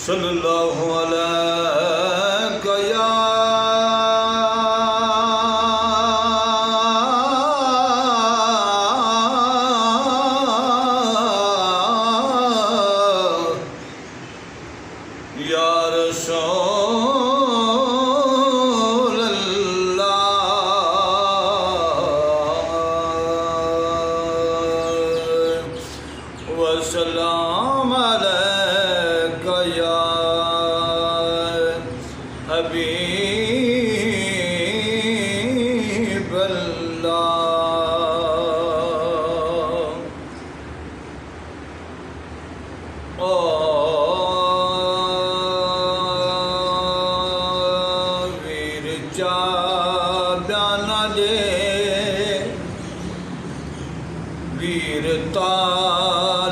सल्लल्लाहु अलैहि या या रसूल अल्लाह वसलाम अलैका या हबीब अल्लाह। वीर चा बयाना दे वीरता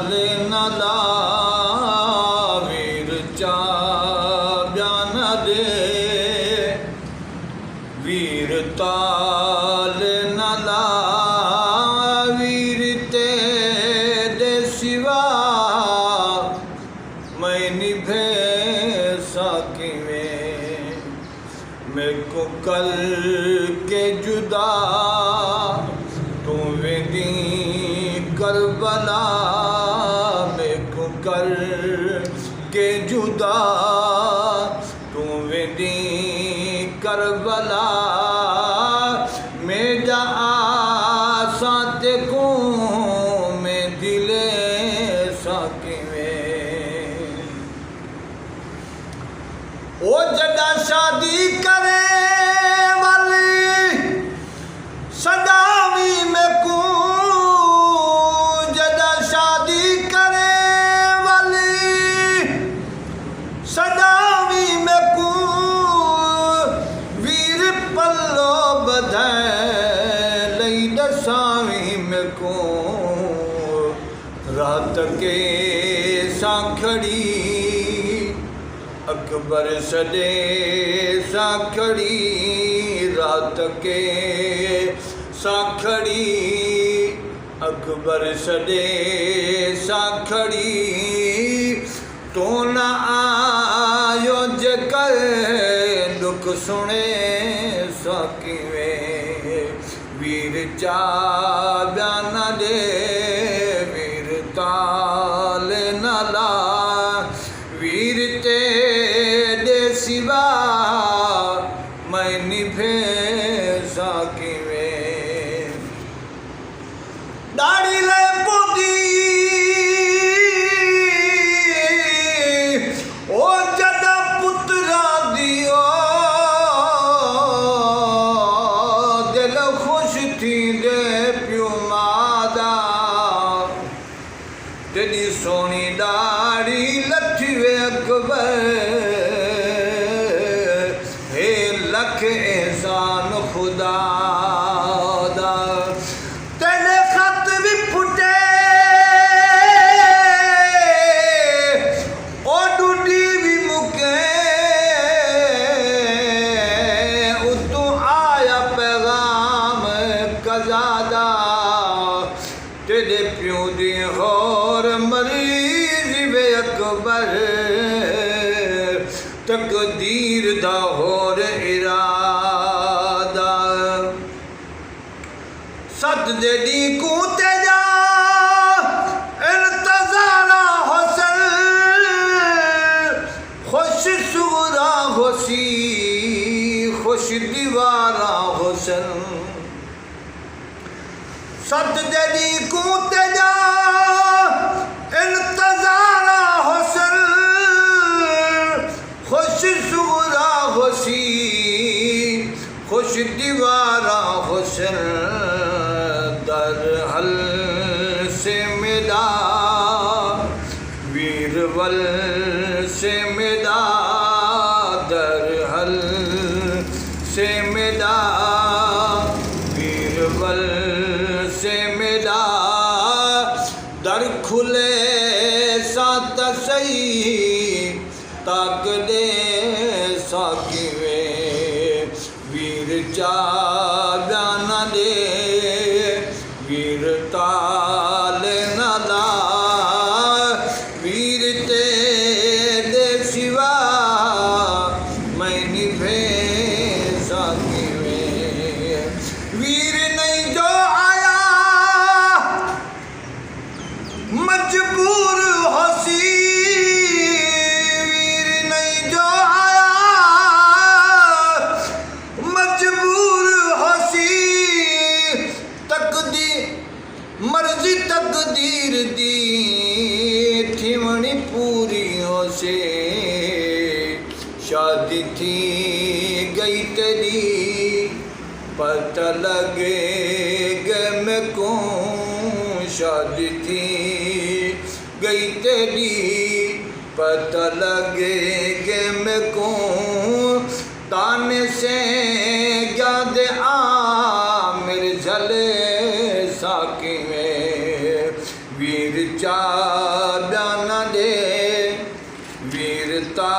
नला वीर चा बयाना दे वीरता नला वीर ते दे सिवा मैं निभे साकी में को कल के जुदा तू वेदी करबला मैं को कर के जुदा तू वेदी करबला मैं जा साथ को मैं दिले साकी ओ जदा शादी करे वाली सदावी में को जदा शादी करे वाली सदावी में को वीर पल्लो बधाए लई दसावी में को रात के सांखड़ी अकबर सदे साखड़ी रात के साखड़ी अकबर सदे साखड़ी तो न आयो जकर दुख सुने साकी वीर चा बयाना दे वीर ताल नला वीर ते दे सिवा मैं निभे साकी दाढ़ी ले पोती ओ जदा पुत्रा दियो दिल खुश थी दे प्यो मादा तेरी सोनी दाढ़ी लथवे अकबर हे लख एहसान खुदा दा तेरे खत भी फुटे ओ डूडी भी मुके उतू आया पैगाम कजादा तेरे प्यो दी होर मरीज वे अकबर तकदीर दा होर इरादा सद दे दी को तेजा इंतजारा हुसन खुश सुरा खुशी खुश दीवारा हुसन सद दे दी को तेजा इंतजारा हुसन खुश सुरा खुशी खुश दीवारा हुसन दर हल से मिला वीरवल से मिला दर हल से मिला वीरवल से मिला दर खुले सात सही ताक दे साकी वीर चा बयाना दे वीर ताल नला वीर ते दे शिव मजबूर होसी वीर नहीं जो आया, मजबूर होसी तकदीर मर्जी तकदीर दी थिवणी पूरी होसे। शादी थी गई तेरी पता लगेगा मैं कौन, शादी थी गई तेरी पता लगेगा मैं कौन। ताने से याद आ मेरे झले साकी में, वीर चा बयाना दे वीरता